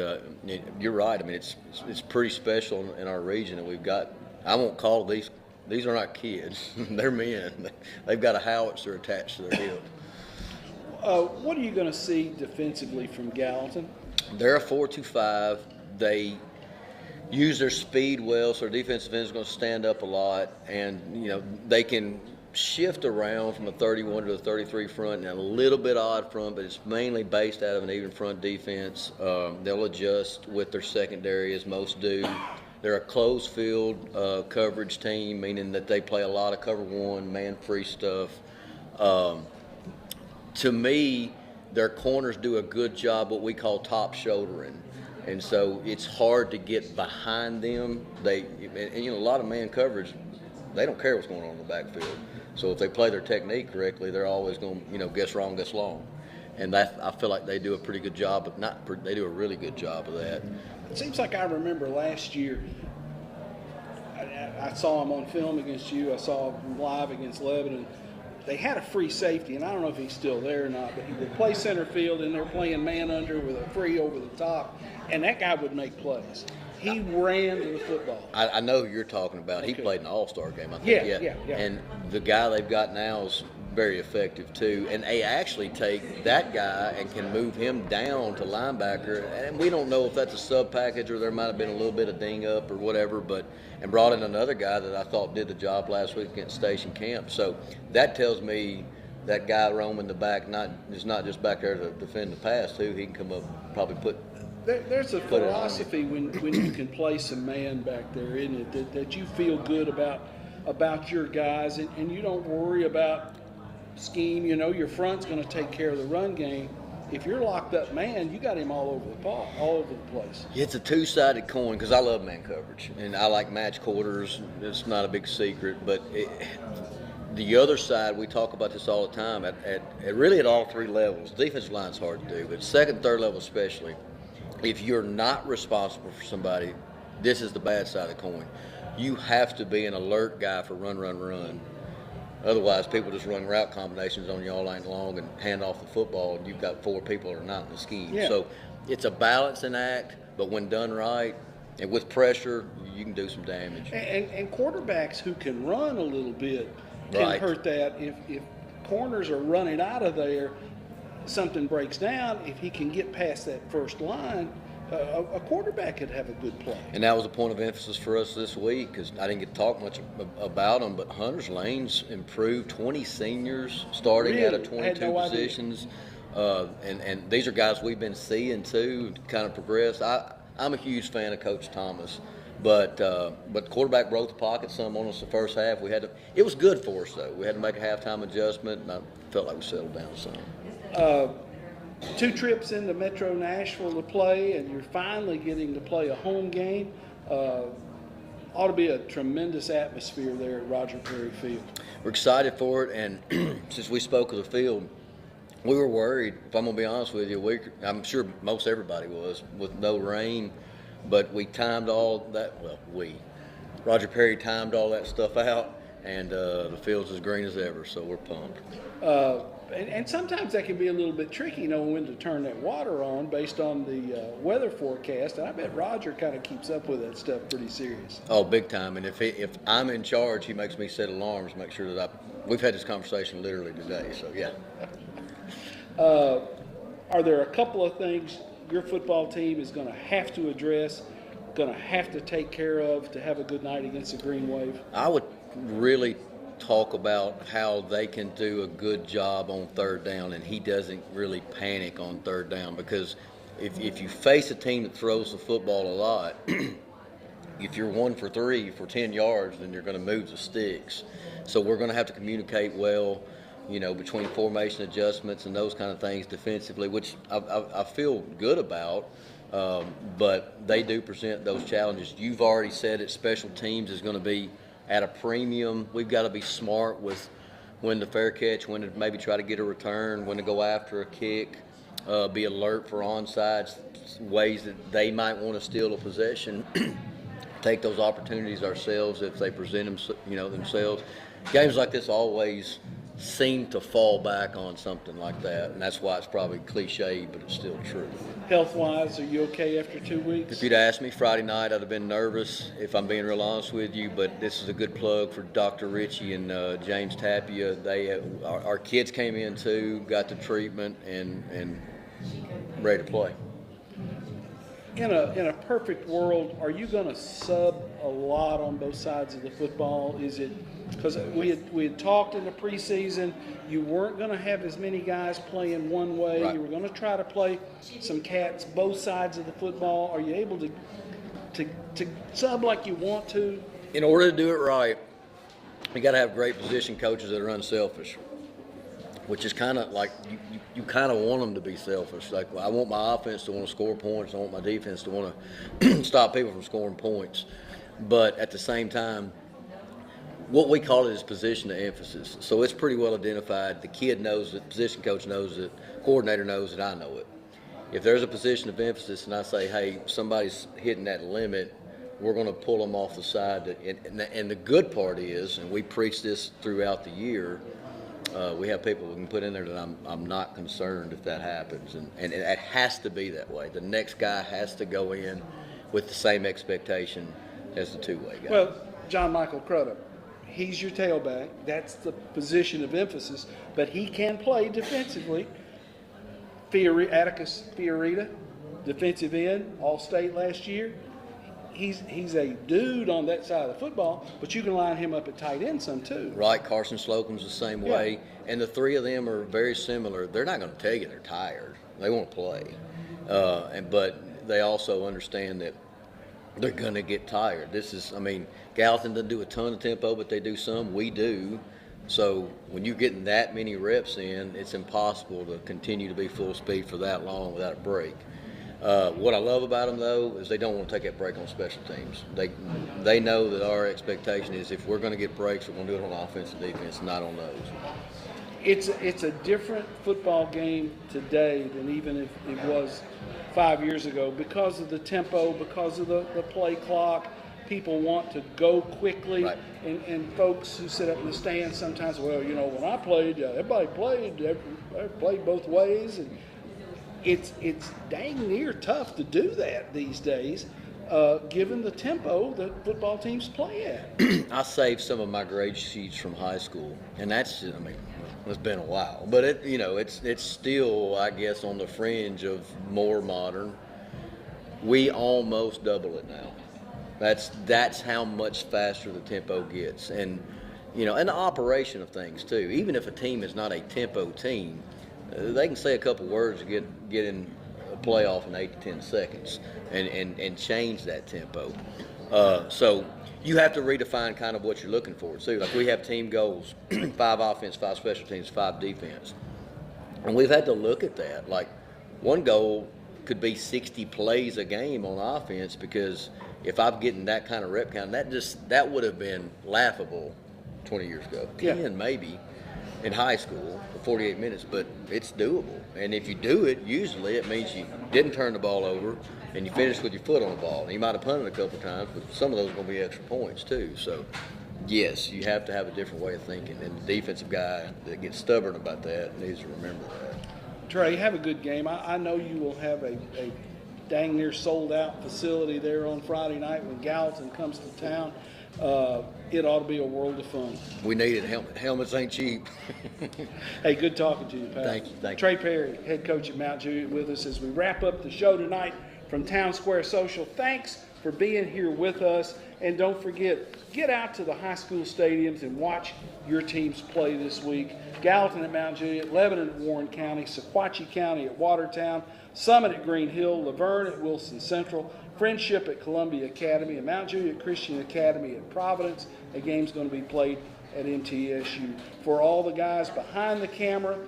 you're right. I mean, it's pretty special in our region that we've got. I won't call these are not kids. They're men. They've got a howitzer attached to their hip. What are you going to see defensively from Gallatin? They're a 4-2-5. They use their speed well, so their defensive end is going to stand up a lot, and they can shift around from a 31 to a 33 front and a little bit odd front, but it's mainly based out of an even front defense. They'll adjust with their secondary, as most do. They're a closed field coverage team, meaning that they play a lot of cover one, man-free stuff. To me, their corners do a good job what we call top shouldering. And so it's hard to get behind them. A lot of man coverage, they don't care what's going on in the backfield. So if they play their technique correctly, they're always going to, guess wrong, guess long. And I feel like they do a pretty good job, but they do a really good job of that. It seems like I remember last year, I saw him on film against you. I saw him live against Lebanon. They had a free safety, and I don't know if he's still there or not, but he would play center field, and they're playing man under with a free over the top, and that guy would make plays. He ran to the football. I know who you're talking about. Okay. He played in the All-Star game, I think. Yeah. And the guy they've got now is very effective, too. And they actually take that guy and can move him down to linebacker. And we don't know if that's a sub package or there might have been a little bit of ding up or whatever, and brought in another guy that I thought did the job last week against Station Camp. So that tells me that guy roaming the back is not just back there to defend the pass, too. He can come up, probably put. There's a philosophy when you can play some man back there, isn't it? That you feel good about your guys, and you don't worry about scheme. Your front's going to take care of the run game. If you're locked up man, you got him all over the place. It's a two-sided coin because I love man coverage and I like match quarters. It's not a big secret, but the other side, we talk about this all the time at all three levels. Defensive line's hard to do, but second, third level especially. If you're not responsible for somebody, this is the bad side of the coin. You have to be an alert guy for run. Otherwise, people just run route combinations on you all night long and hand off the football, and you've got four people that are not in the scheme. Yeah. So it's a balancing act, but when done right and with pressure, you can do some damage. And quarterbacks who can run a little bit can Right. hurt that. If corners are running out of there, something breaks down. If he can get past that first line, a quarterback could have a good play. And that was a point of emphasis for us this week because I didn't get to talk much about them, but Hunter's Lane's improved 20 seniors starting Really? out of I had 22 no idea. positions. And these are guys we've been seeing too kind of progress. I'm a huge fan of Coach Thomas, but the quarterback broke the pocket some on us the first half. It was good for us though. We had to make a halftime adjustment, and I felt like we settled down some. 2 trips into Metro Nashville to play, and you're finally getting to play a home game. Ought to be a tremendous atmosphere there at Roger Perry Field. We're excited for it, and since we spoke of the field, we were worried, if I'm going to be honest with you. I'm sure most everybody was, with no rain, but we timed all that, Roger Perry timed all that stuff out, and the field's as green as ever, so we're pumped. And sometimes that can be a little bit tricky, knowing when to turn that water on based on the weather forecast. And I bet Roger kind of keeps up with that stuff pretty serious. Oh, big time. And if I'm in charge, he makes me set alarms, make sure that we've had this conversation literally today. So, yeah. Are there a couple of things your football team is going to have to address, going to have to take care of to have a good night against the Green Wave? I would really talk about how they can do a good job on third down, and he doesn't really panic on third down, because if you face a team that throws the football a lot, if you're 1 for 3 for 10 yards, then you're going to move the sticks. So we're going to have to communicate well, between formation adjustments and those kind of things defensively, which I feel good about. But they do present those challenges. You've already said it, special teams is going to be at a premium. We've got to be smart with when to fair catch, when to maybe try to get a return, when to go after a kick, be alert for onside ways that they might want to steal a possession. take those opportunities ourselves if they present themselves. Games like this always seem to fall back on something like that, and that's why it's probably cliche, but it's still true. Health-wise, are you okay after 2 weeks? If you'd asked me Friday night, I'd have been nervous, if I'm being real honest with you, but this is a good plug for Dr. Ritchie and James Tapia. Our kids came in too, got the treatment, and ready to play. In a perfect world, are you going to sub a lot on both sides of the football? Is it because we had talked in the preseason, you weren't going to have as many guys playing one way. Right. You were going to try to play some cats both sides of the football. Are you able to sub like you want to? In order to do it right, you got to have great position coaches that are unselfish, which is kind of like you kind of want them to be selfish. Like, I want my offense to want to score points. I want my defense to want to stop people from scoring points. But at the same time, what we call it is position of emphasis. So it's pretty well identified. The kid knows it, position coach knows it, coordinator knows it, I know it. If there's a position of emphasis and I say, hey, somebody's hitting that limit, we're going to pull them off the side. And the good part is, and we preach this throughout the year, we have people we can put in there that I'm not concerned if that happens. And it has to be that way. The next guy has to go in with the same expectation as the two-way guy. Well, John Michael Crudup, he's your tailback. That's the position of emphasis. But he can play defensively. Atticus Fiorita, defensive end, All-State last year. He's a dude on that side of the football, but you can line him up at tight end some too. Right, Carson Slocum's the same way, and the three of them are very similar. They're not going to tell you they're tired. They want to play, but they also understand that they're going to get tired. Gallatin doesn't do a ton of tempo, but they do some. We do. So when you're getting that many reps in, it's impossible to continue to be full speed for that long without a break. What I love about them, though, is they don't want to take that break on special teams. They know that our expectation is if we're going to get breaks, we're going to do it on offense and defense, not on those. It's a different football game today than even if it was 5 years ago because of the tempo, because of the play clock. People want to go quickly, right. and folks who sit up in the stands sometimes, well, when I played, everybody played both ways, and it's dang near tough to do that these days, given the tempo that football teams play at. I saved some of my grade sheets from high school, and that's it's been a while, but it's still, I guess, on the fringe of more modern. We almost double it now. That's how much faster the tempo gets, and and the operation of things too. Even if a team is not a tempo team, they can say a couple words to get in a playoff in 8 to 10 seconds and change that tempo. So you have to redefine kind of what you're looking for too. Like, we have team goals: 5 offense, 5 special teams, 5 defense, and we've had to look at that. Like, one goal could be 60 plays a game on offense, because if I'm getting that kind of rep count, that would have been laughable 20 years ago. 10 maybe in high school for 48 minutes, but it's doable. And if you do it, usually it means you didn't turn the ball over and you finished with your foot on the ball. And you might have punted a couple times, but some of those are going to be extra points too. So, yes, you have to have a different way of thinking. And the defensive guy that gets stubborn about that needs to remember that. Trey, have a good game. I know you will have a dang near sold out facility there on Friday night when Gallatin comes to town. It ought to be a world of fun. We need it. Helmets ain't cheap. Hey, good talking to you, Pat. Thank you. Trey Perry, head coach at Mount Juliet, with us as we wrap up the show tonight from Town Square Social. Thanks for being here with us. And don't forget, get out to the high school stadiums and watch your teams play this week. Gallatin at Mount Juliet, Lebanon at Warren County, Sequatchie County at Watertown, Summit at Green Hill, Laverne at Wilson Central, Friendship at Columbia Academy, and Mount Juliet Christian Academy at Providence. A game's going to be played at MTSU. For all the guys behind the camera,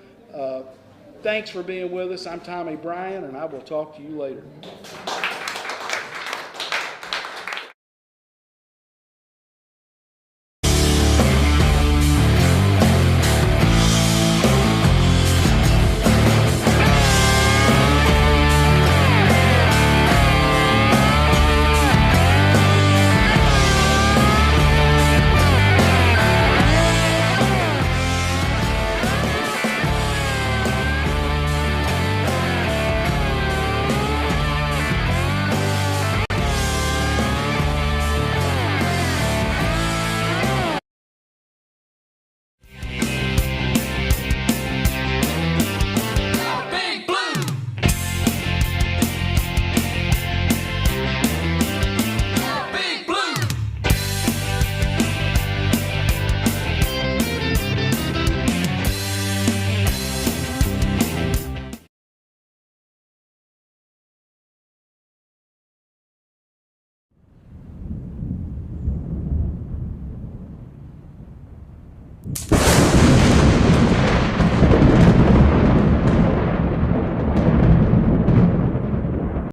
thanks for being with us. I'm Tommy Bryan, and I will talk to you later.